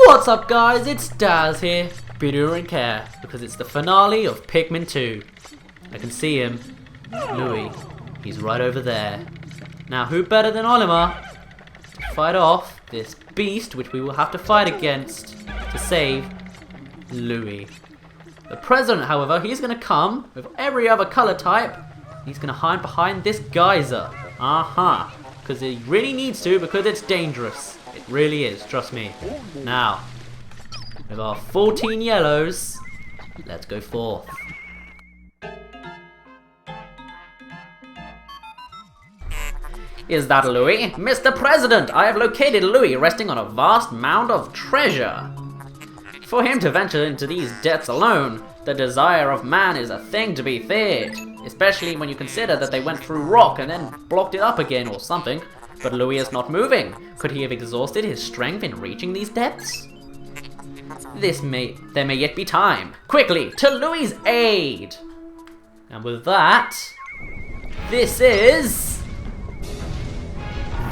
What's up guys, it's Daz here, but you don't care, because it's the finale of Pikmin 2. I can see him, Louie, he's right over there. Now who better than Olimar to fight off this beast which we will have to fight against to save Louie. The president, however, he's going to come with every other colour type. He's going to hide behind this geyser. Because he really needs to, because it's dangerous. It really is, trust me. Now, with our 14 yellows, let's go forth. Is that Louie? Mr. President, I have located Louie resting on a vast mound of treasure. For him to venture into these depths alone, the desire of man is a thing to be feared. Especially when you consider that they went through rock and then blocked it up again or something. But Louie is not moving. Could he have exhausted his strength in reaching these depths? There may yet be time. Quickly, to Louie's aid! And with that, this is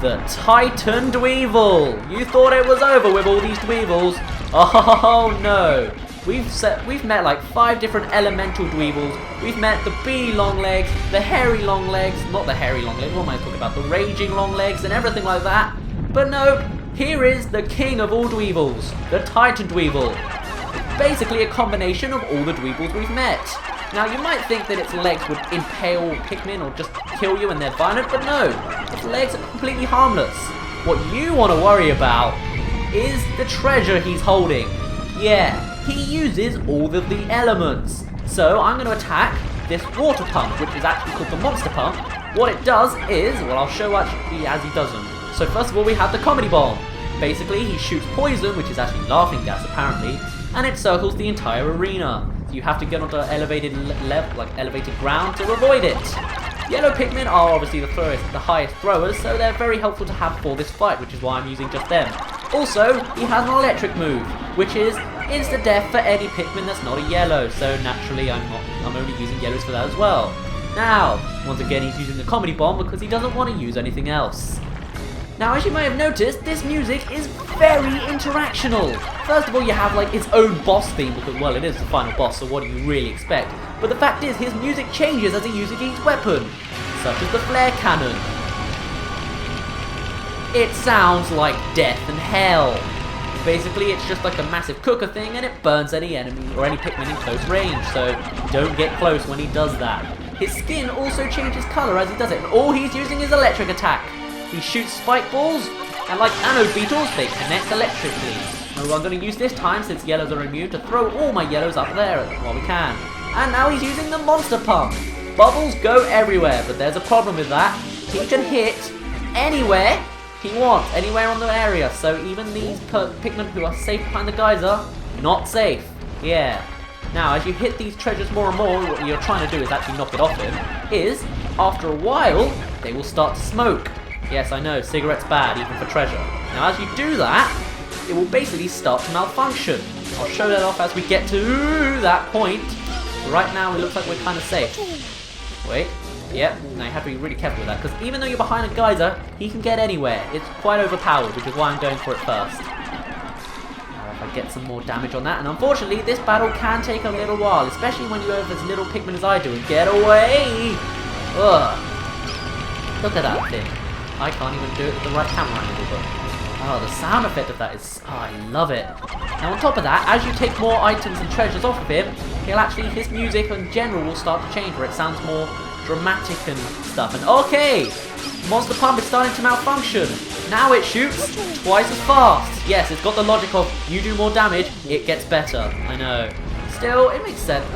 the Titan Dweevil. You thought it was over with all these Dweevils? Oh no! We've met like 5 different elemental Dweevils. We've met the bee long legs, the hairy long legs, not the hairy long legs, what am I talking about? The raging long legs and everything like that. But no, here is the king of all Dweevils, the Titan Dweevil. Basically a combination of all the Dweevils we've met. Now you might think that its legs would impale Pikmin or just kill you and they're violent, but no, its legs are completely harmless. What you want to worry about is the treasure he's holding. Yeah. He uses all of the elements. So I'm going to attack this water pump, which is actually called the monster pump. What it does is, well, I'll show actually as he does them. So first of all, we have the comedy bomb. Basically, he shoots poison, which is actually laughing gas apparently, and it circles the entire arena. So you have to get onto elevated ground to avoid it. Yellow Pikmin are obviously the highest throwers, so they're very helpful to have for this fight, which is why I'm using just them. Also, he has an electric move, which is insta-death for any Pikmin that's not a yellow, so naturally I'm only using yellows for that as well. Now, once again he's using the comedy bomb because he doesn't want to use anything else. Now, as you may have noticed, this music is very interactional. First of all, you have like its own boss theme, because well, it is the final boss, so what do you really expect? But the fact is, his music changes as he uses each weapon, such as the flare cannon. It sounds like death and hell. Basically, it's just like a massive cooker thing, and it burns any enemy or any Pikmin in close range, so don't get close when he does that. His skin also changes colour as he does it, and all he's using is electric attack. He shoots spike balls, and like anode beetles, they connect electrically. And I'm going to use this time, since yellows are immune, to throw all my yellows up there while we can. And now he's using the monster pump. Bubbles go everywhere, but there's a problem with that. He can hit anywhere he wants, anywhere on the area, so even these Pikmin who are safe behind the geyser, not safe. Yeah. Now, as you hit these treasures more and more, what you're trying to do is actually knock it off him, is, after a while, they will start to smoke. Yes, I know, cigarettes bad, even for treasure. Now, as you do that, it will basically start to malfunction. I'll show that off as we get to that point. Right now, it looks like we're kind of safe. Wait. Yep, now you have to be really careful with that, because even though you're behind a geyser, he can get anywhere. It's quite overpowered, which is why I'm going for it first. Now if I get some more damage on that, and unfortunately this battle can take a little while, especially when you have as little Pikmin as I do, and get away! Ugh. Look at that thing. I can't even do it with the right camera angle, but oh, the sound effect of that is, oh, I love it. Now on top of that, as you take more items and treasures off of him, his music in general will start to change, where it sounds more dramatic and stuff. And okay, monster pump is starting to malfunction. Now it shoots twice as fast. Yes, it's got the logic of you do more damage, it gets better. I know. Still, it makes sense.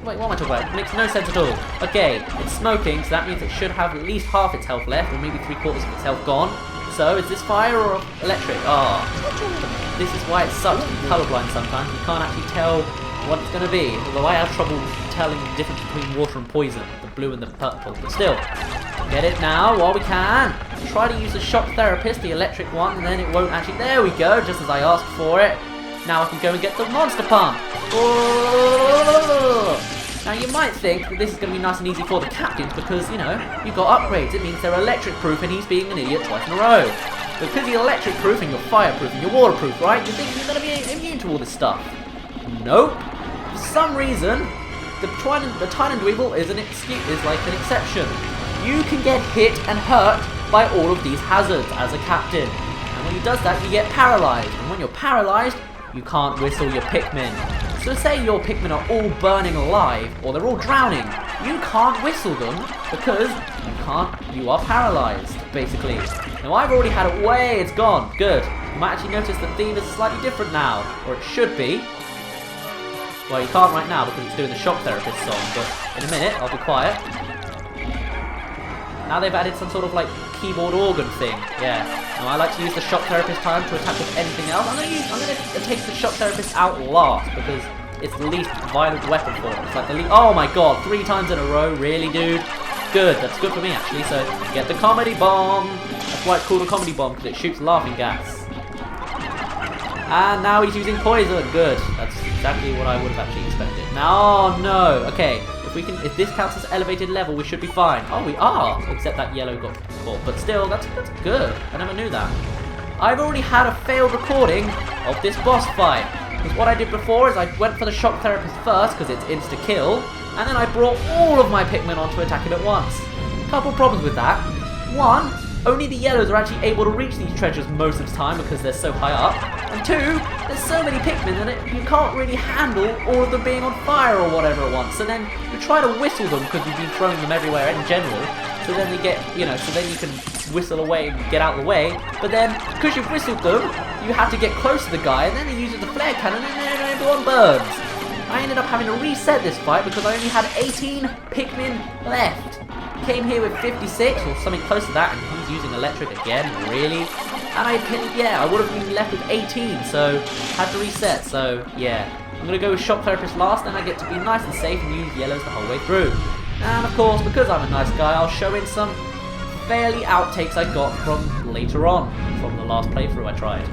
Wait, what am I talking about? It makes no sense at all. Okay, it's smoking, so that means it should have at least half its health left, or maybe 3/4 of its health gone. So, is this fire or electric? Oh, this is why it sucks to be colorblind sometimes. You can't actually tell what it's going to be. Although I have trouble telling the difference between water and poison, the blue and the purple. But still, get it now while we can. Try to use the shock therapist, the electric one, and then it won't actually. There we go, just as I asked for it. Now I can go and get the monster pump. Oh! Now you might think that this is going to be nice and easy for the captains because, you know, you've got upgrades. It means they're electric proof and he's being an idiot twice in a row. Because you're electric proof and you're fireproof and you're waterproof, right? You think you're going to be immune to all this stuff. Nope. For some reason, the Tiny Dweevil is like an exception. You can get hit and hurt by all of these hazards as a captain. And when he does that, you get paralyzed. And when you're paralyzed, you can't whistle your Pikmin. So say your Pikmin are all burning alive, or they're all drowning. You can't whistle them because you are paralyzed, basically. Now I've already had it way, it's gone. Good. You might actually notice the theme is slightly different now, or it should be. Well, you can't right now because it's doing the Shock Therapist song, but in a minute, I'll be quiet. Now they've added some sort of like keyboard organ thing. Yeah. Now I like to use the Shock Therapist time to attack with anything else. I'm gonna take the Shock Therapist out last because it's the least violent weapon for it. It's like the least. Oh my god, 3 times in a row, really, dude? Good. That's good for me actually. So get the comedy bomb. That's why it's called a comedy bomb because it shoots laughing gas. And now he's using poison. Good. That's exactly what I would have actually expected. Now, oh no. Okay. If this counts as elevated level, we should be fine. Oh, we are. Except that yellow got caught. But still, that's good. I never knew that. I've already had a failed recording of this boss fight. Because what I did before is I went for the Shock Therapist first, because it's insta-kill. And then I brought all of my Pikmin on to attack him at once. Couple problems with that. One, only the yellows are actually able to reach these treasures most of the time because they're so high up. And 2, there's so many Pikmin that you can't really handle all of them being on fire or whatever at once. So then you try to whistle them because you've been throwing them everywhere in general. So then they get, so then you can whistle away and get out of the way. But then, because you've whistled them, you have to get close to the guy and then he uses the flare cannon and then everyone burns. I ended up having to reset this fight because I only had 18 Pikmin left. Came here with 56 or something close to that and he's using electric again, really? And I would have been left with 18, so had to reset, so yeah. I'm going to go with Shock Therapist last, and I get to be nice and safe and use yellows the whole way through. And of course, because I'm a nice guy, I'll show in some fairly outtakes I got from later on, from the last playthrough I tried.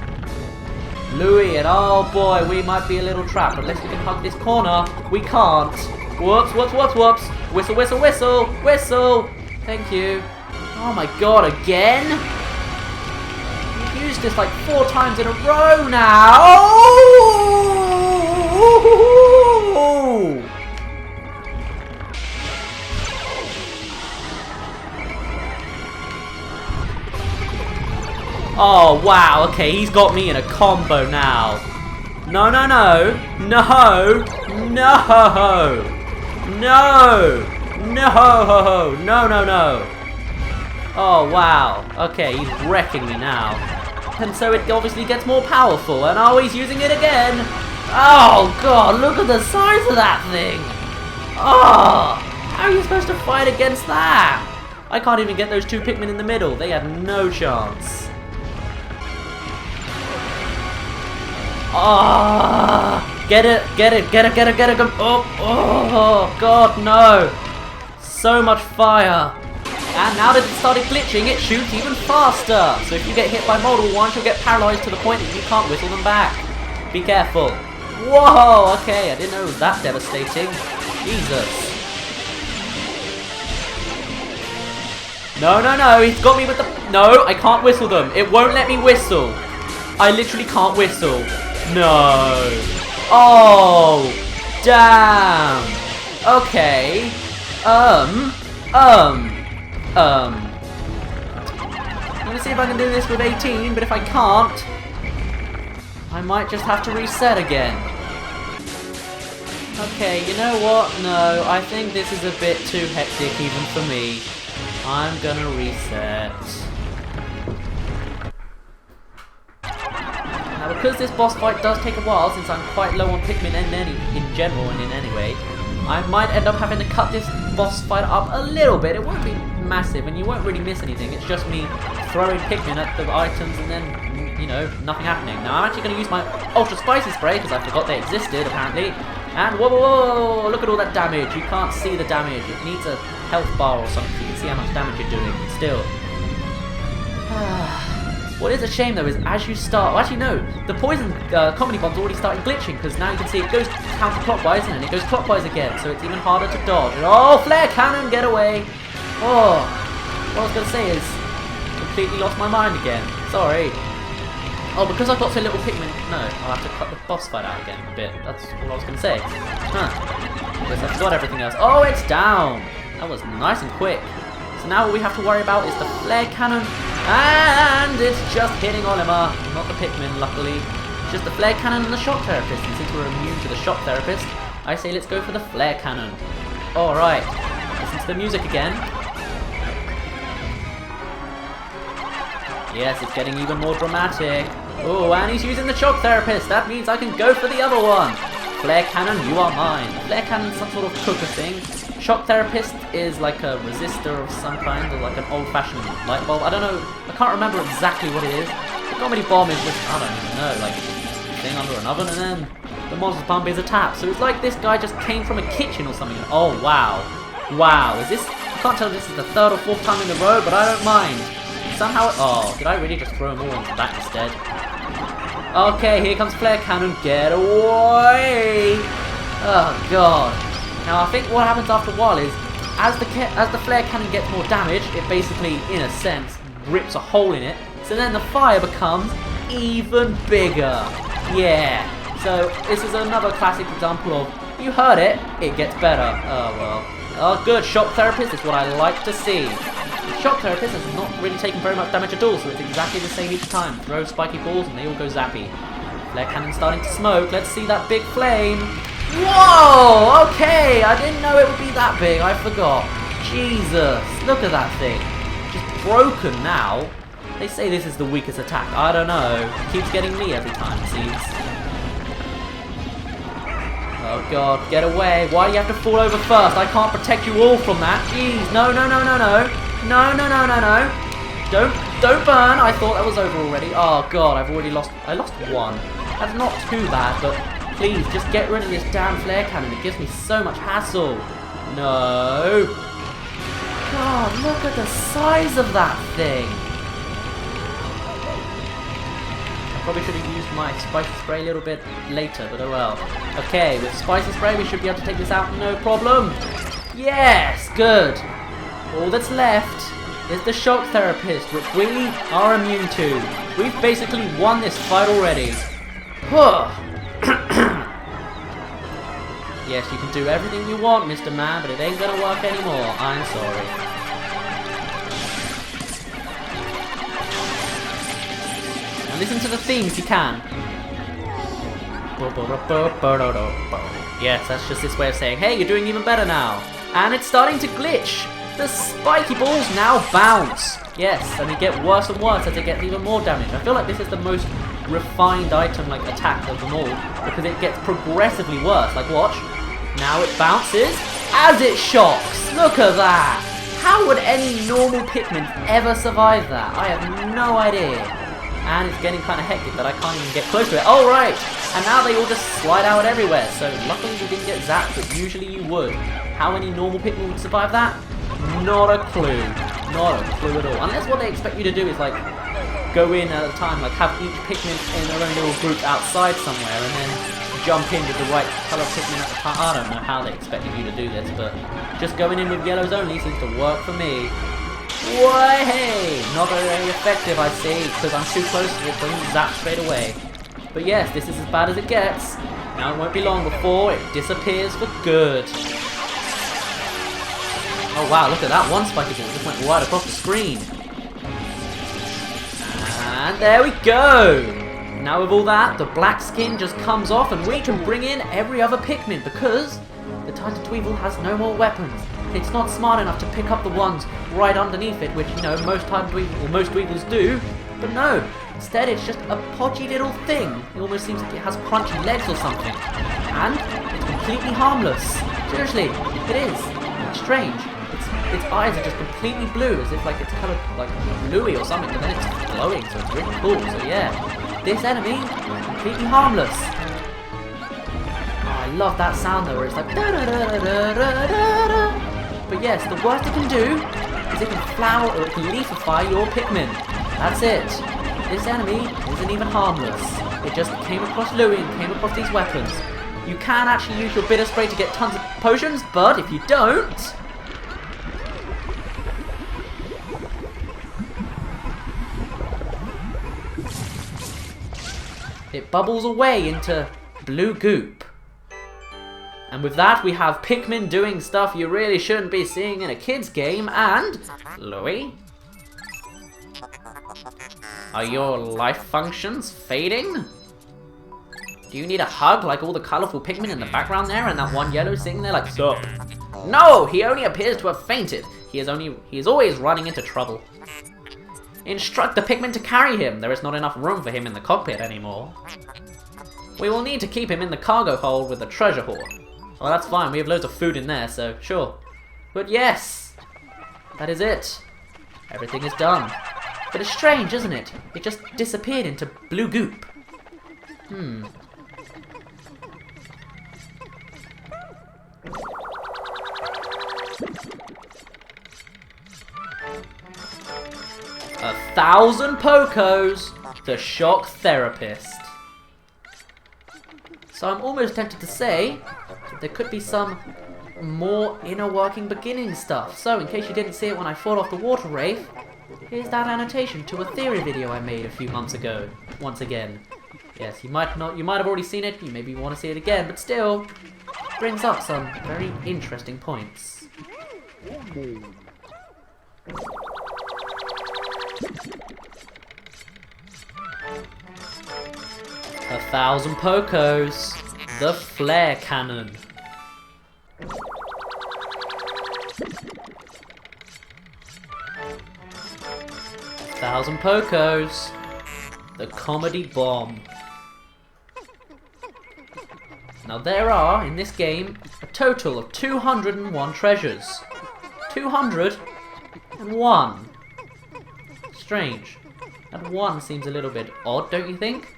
Louie, and oh boy, we might be a little trapped, unless we can hug this corner. We can't. Whoops, whoops, whoops, whoops. Whistle, whistle, whistle, whistle. Thank you. Oh my god, again? You've used this like 4 times in a row now. Oh! Oh wow, okay, he's got me in a combo now. No, no, no, no, no, no, no, no, no, no. Oh wow, okay, he's wrecking me now. And so it obviously gets more powerful, and oh, he's using it again. Oh god, look at the size of that thing. Oh, how are you supposed to fight against that? I can't even get those 2 Pikmin in the middle, they had no chance. Oh, get it, get it, get it, get it, get it. Oh, oh, god, no. So much fire. And now that it started glitching, it shoots even faster. So if you get hit by multiple ones, you'll get paralyzed to the point that you can't whistle them back. Be careful. Whoa, okay, I didn't know it was that devastating. Jesus. No, no, no, he's got me with the... No, I can't whistle them. It won't let me whistle. I literally can't whistle. No. Oh, damn. Okay. I'm gonna see if I can do this with 18, but if I can't, I might just have to reset again. Okay, you know what? No, I think this is a bit too hectic even for me. I'm gonna reset. Now, because this boss fight does take a while, since I'm quite low on Pikmin in general and in any way, I might end up having to cut this boss fight up a little bit. It won't be massive, and you won't really miss anything. It's just me throwing Pikmin at the items and then, you know, nothing happening. Now, I'm actually going to use my Ultra Spicy Spray, because I forgot they existed, apparently. And whoa, whoa, whoa, whoa, look at all that damage. You can't see the damage. It needs a health bar or something so you can see how much damage you're doing. Still. What is a shame though is as you start, well, actually no, the poison comedy bomb's already started glitching because now you can see it goes counterclockwise and then it goes clockwise again, so it's even harder to dodge. And, oh, flare cannon, get away! Oh, what I was going to say is, completely lost my mind again. Sorry. Oh, because I've got so little Pikmin. No, I'll have to cut the boss fight out again a bit. That's all I was going to say. Huh. I guess I forgot everything else. Oh, it's down! That was nice and quick. So now what we have to worry about is the flare cannon. And it's just hitting Olimar. Not the Pikmin, luckily. It's just the flare cannon and the shock therapist. And since we're immune to the shock therapist, I say let's go for the flare cannon. Alright. Listen to the music again. Yes, it's getting even more dramatic. Oh, and he's using the shock therapist. That means I can go for the other one. Flare cannon, you are mine. Flare cannon is some sort of cooker thing. Shock therapist is like a resistor of some kind, or like an old-fashioned light bulb. I don't know. I can't remember exactly what it is. The comedy bomb is just, I don't even know, like a thing under an oven, and then the monster pump is a tap. So it's like this guy just came from a kitchen or something. Oh, wow. Wow. Is this... I can't tell if this is the third or fourth time in a row, but I don't mind. Somehow... Oh, did I really just throw them all into that instead? Okay, here comes flare cannon. Get away! Oh, God. Now, I think what happens after a while is, as the flare cannon gets more damage, it basically, in a sense, rips a hole in it. So then the fire becomes even bigger. Yeah. So this is another classic example of, you heard it, it gets better. Oh, well. Oh, good. Shock therapist is what I like to see. The shock therapist has not really taken very much damage at all, so it's exactly the same each time. Throw spiky balls and they all go zappy. Flare cannon's starting to smoke. Let's see that big flame. Whoa! Okay, I didn't know it would be that big. I forgot. Jesus, look at that thing. Just broken now. They say this is the weakest attack. I don't know. It keeps getting me every time, it seems. Oh God, get away. Why do you have to fall over first? I can't protect you all from that. Jeez, no, no, no, no, no. No, no, no, no, no. Don't burn. I thought that was over already. Oh God, I've already lost. I lost one. That's not too bad, but please, just get rid of this damn flare cannon. It gives me so much hassle. No. God, look at the size of that thing. Probably should have used my spicy spray a little bit later, but oh well. Okay, with spicy spray we should be able to take this out no problem. Yes, good. All that's left is the shock therapist, which we are immune to. We've basically won this fight already. Yes, you can do everything you want, Mr. Man, but it ain't gonna work anymore. I'm sorry. Listen to the theme if you can. Yes, that's just this way of saying, hey, you're doing even better now. And it's starting to glitch. The spiky balls now bounce. Yes, and they get worse and worse as they get even more damage. I feel like this is the most refined item, like attack of them all, because it gets progressively worse. Like, watch. Now it bounces as it shocks. Look at that. How would any normal Pikmin ever survive that? I have no idea. And it's getting kind of hectic that I can't even get close to it. Oh, right! And now they all just slide out everywhere. So luckily we didn't get zapped, but usually you would. How many normal Pikmin would survive that? Not a clue. Not a clue at all. Unless what they expect you to do is, like, go in at a time, like have each Pikmin in their own little group outside somewhere and then jump in with the right colour Pikmin at the time. I don't know how they expected you to do this, but just going in with yellows only seems to work for me. Way! Not very effective, I see, because I'm too close to it, doesn't zap straight away. But yes, this is as bad as it gets. Now it won't be long before it disappears for good. Oh wow, look at that one spiky ball, just went right across the screen. And there we go! Now with all that, the black skin just comes off and we can bring in every other Pikmin because the tiny Dweevil has no more weapons. It's not smart enough to pick up the ones right underneath it, which, you know, most Dweevils do. But no, instead it's just a podgy little thing. It almost seems like it has crunchy legs or something. And it's completely harmless. Seriously, it is. It's strange. Its eyes are just completely blue, as if like it's coloured like Louie or something, but then it's glowing, so it's really cool. So yeah, this enemy, completely harmless. I love that sound though, where it's like da da da da da da da da. But yes, the worst it can do is it can flower or it can leafify your Pikmin. That's it. This enemy isn't even harmless. It just came across Louie and came across these weapons. You can actually use your bitter spray to get tons of potions, but if you don't, it bubbles away into blue goop. And with that, we have Pikmin doing stuff you really shouldn't be seeing in a kid's game, and... Louie? Are your life functions fading? Do you need a hug like all the colourful Pikmin in the background there and that one yellow sitting there like, sup? No! He only appears to have fainted. He is always running into trouble. Instruct the Pikmin to carry him. There is not enough room for him in the cockpit anymore. We will need to keep him in the cargo hold with the treasure hoard. Well, that's fine. We have loads of food in there, so sure. But yes, that is it. Everything is done. But it's strange, isn't it? It just disappeared into blue goop. 1,000 Pokos, the shock therapist. So I'm almost tempted to say that there could be some more inner working beginning stuff. So in case you didn't see it when I fought off the water wraith, here's that annotation to a theory video I made a few months ago. Once again. Yes, you might have already seen it, you maybe want to see it again, but still brings up some very interesting points. 1,000 Pokos, the flare cannon. 1,000 Pokos, the comedy bomb. Now there are, in this game, a total of 201 treasures. 201. Strange. That one seems a little bit odd, don't you think?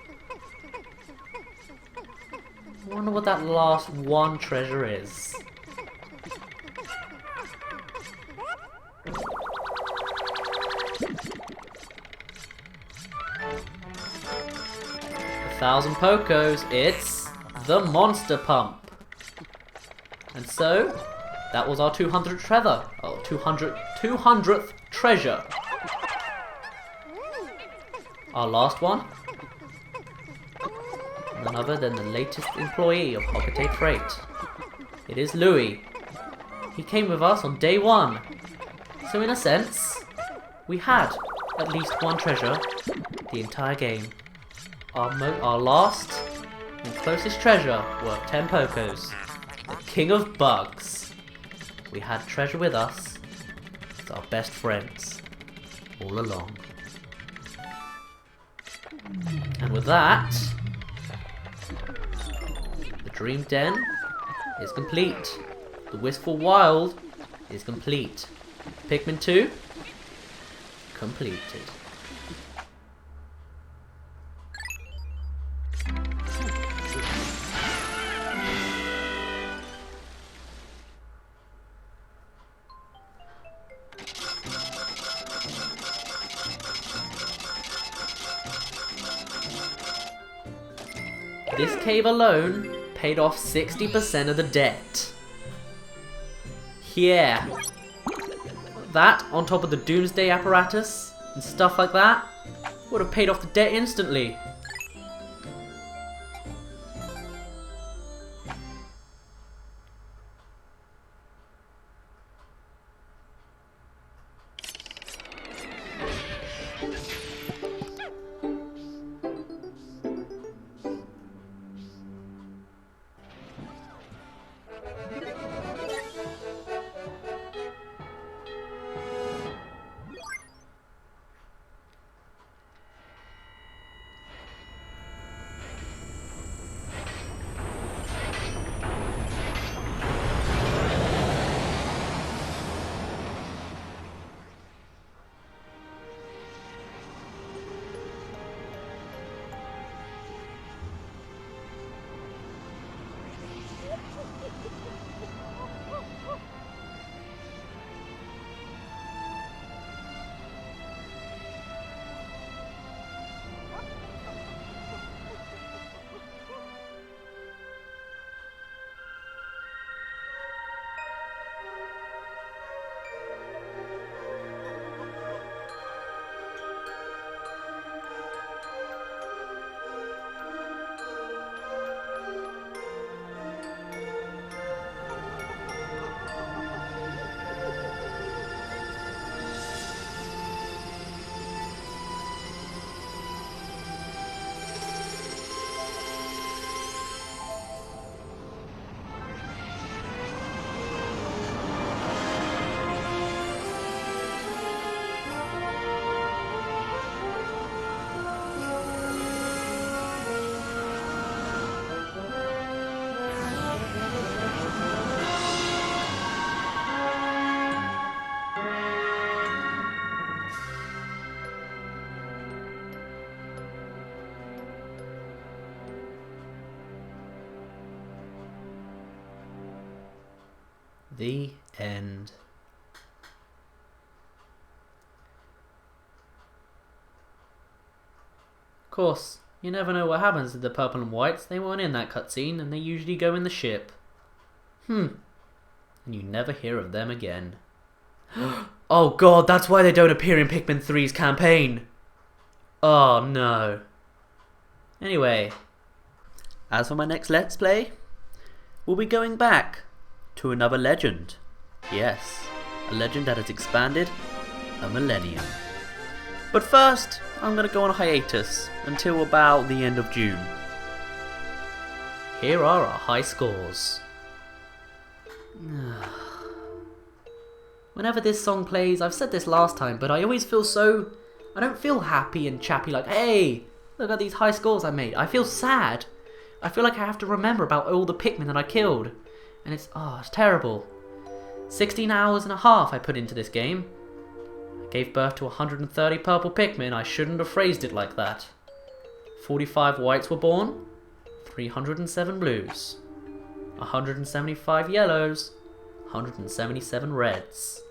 I wonder what that last one treasure is. A 1,000 Pokos, it's the monster pump. And so, that was our 200th treasure. Oh, 200th treasure. Our last one. None other than the latest employee of Hockaday Freight. It is Louie. He came with us on day 1. So in a sense, we had at least one treasure the entire game. Our last and closest treasure worth 10 Pokos. The King of Bugs. We had treasure with us as our best friends all along. And with that, the Dream Den is complete. The Wistful Wild is complete. Pikmin 2 completed. This cave alone paid off 60% of the debt. Yeah. That, on top of the Doomsday apparatus and stuff like that, would have paid off the debt instantly. The end. Of course, you never know what happens to the purple and whites. They weren't in that cutscene, and they usually go in the ship. And you never hear of them again. Oh god, that's why they don't appear in Pikmin 3's campaign! Oh no. Anyway, as for my next Let's Play, we'll be going back to another legend. Yes, a legend that has expanded a millennium. But first, I'm going to go on a hiatus until about the end of June. Here are our high scores. Whenever this song plays, I've said this last time, but I always feel so... I don't feel happy and chappy like, hey, look at these high scores I made. I feel sad. I feel like I have to remember about all the Pikmin that I killed. And it's terrible. 16 hours and a half I put into this game. I gave birth to 130 purple Pikmin. I shouldn't have phrased it like that. 45 whites were born. 307 blues. 175 yellows. 177 reds.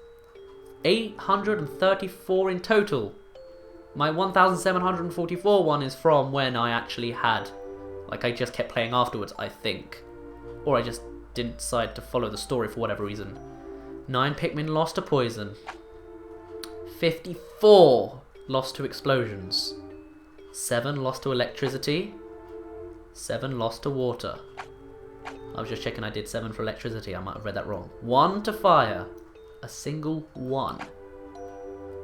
834 in total. My 1744 one is from when I actually had, like I just kept playing afterwards, I think. Or I just didn't decide to follow the story for whatever reason. 9 Pikmin lost to poison. 54 lost to explosions. 7 lost to electricity. 7 lost to water. I was just checking I did 7 for electricity, I might have read that wrong. 1 to fire. A single 1.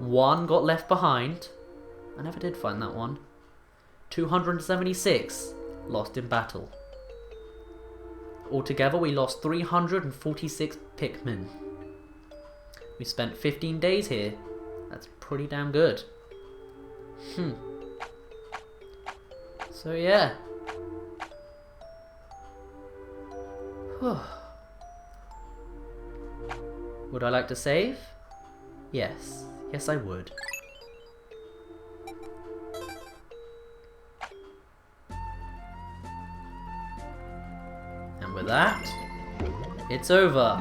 1 got left behind. I never did find that one. 276 lost in battle. Altogether we lost 346 Pikmin. We spent 15 days here. That's pretty damn good. So yeah. Would I like to save? Yes. Yes I would. And with that, it's over.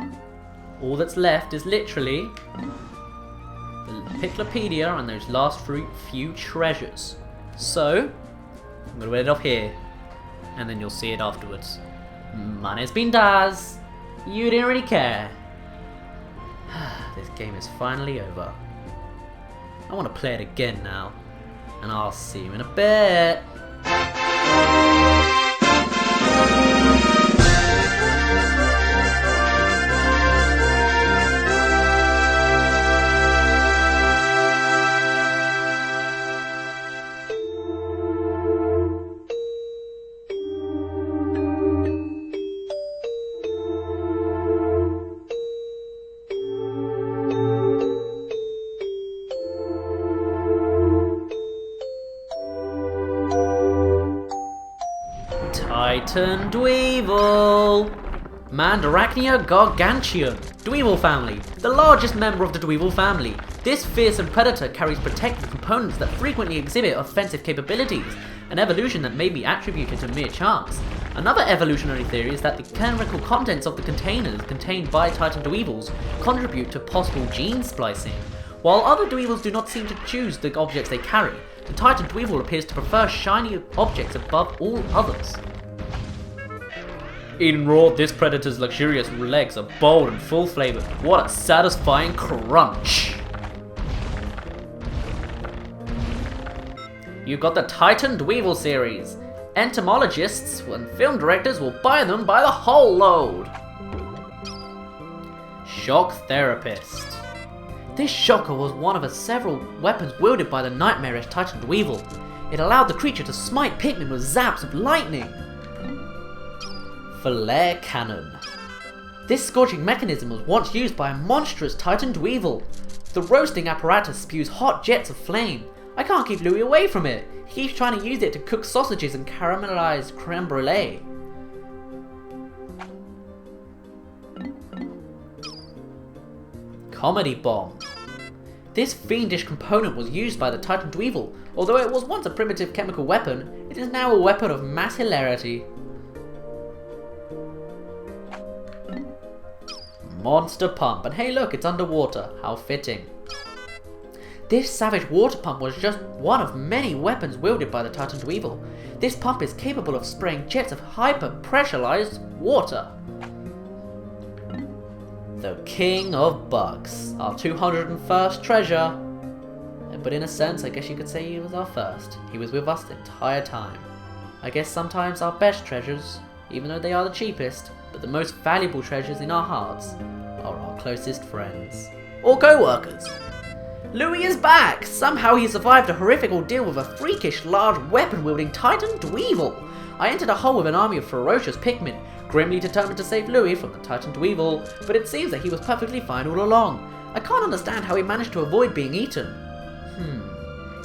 All that's left is literally the Piklopedia and those last few treasures. So, I'm going to end it off here, and then you'll see it afterwards. My name's been Daz. You didn't really care. This game is finally over. I want to play it again now, and I'll see you in a bit. Titan Dweevil! Mandarachnia gargantium, Dweevil family, the largest member of the Dweevil family. This fearsome predator carries protective components that frequently exhibit offensive capabilities, an evolution that may be attributed to mere chance. Another evolutionary theory is that the chemical contents of the containers contained by Titan Dweevils contribute to possible gene splicing. While other Dweevils do not seem to choose the objects they carry, the Titan Dweevil appears to prefer shiny objects above all others. Eaten raw, this predator's luxurious legs are bold and full flavored. What a satisfying crunch! You've got the Titan Dweevil series. Entomologists and film directors will buy them by the whole load. Shock Therapist. This shocker was one of several weapons wielded by the nightmarish Titan Dweevil. It allowed the creature to smite Pikmin with zaps of lightning. Flare Cannon. This scorching mechanism was once used by a monstrous Titan Dweevil. The roasting apparatus spews hot jets of flame. I can't keep Louie away from it. He keeps trying to use it to cook sausages and caramelized creme brulee. Comedy Bomb. This fiendish component was used by the Titan Dweevil. Although it was once a primitive chemical weapon, it is now a weapon of mass hilarity. monster pump. And hey look, it's underwater. How fitting. This savage water pump was just one of many weapons wielded by the Titan Dweevil. This pump is capable of spraying jets of hyper-pressurized water. The King of Bugs, our 201st treasure. But in a sense, I guess you could say he was our first. He was with us the entire time. I guess sometimes our best treasures, even though they are the cheapest, but the most valuable treasures in our hearts, are our closest friends. Or co-workers. Louie is back! Somehow he survived a horrific ordeal with a freakish, large, weapon-wielding Titan Dweevil! I entered a hole with an army of ferocious Pikmin, grimly determined to save Louie from the Titan Dweevil, but it seems that he was perfectly fine all along. I can't understand how he managed to avoid being eaten.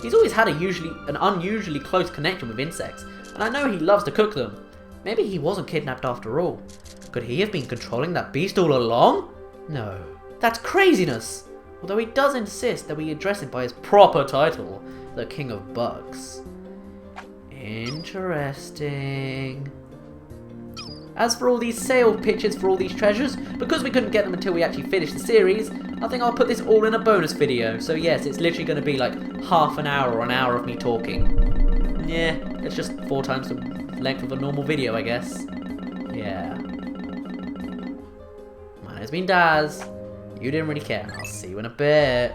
He's always had an unusually close connection with insects, and I know he loves to cook them. Maybe he wasn't kidnapped after all. Could he have been controlling that beast all along? No, that's craziness! Although he does insist that we address him by his proper title, the King of Bugs. Interesting. As for all these sale pitches for all these treasures, because we couldn't get them until we actually finished the series, I think I'll put this all in a bonus video. So yes, it's literally going to be like half an hour or an hour of me talking. Yeah, it's just 4 times the length of a normal video, I guess. Yeah. My name's been Daz. You didn't really care. I'll see you in a bit.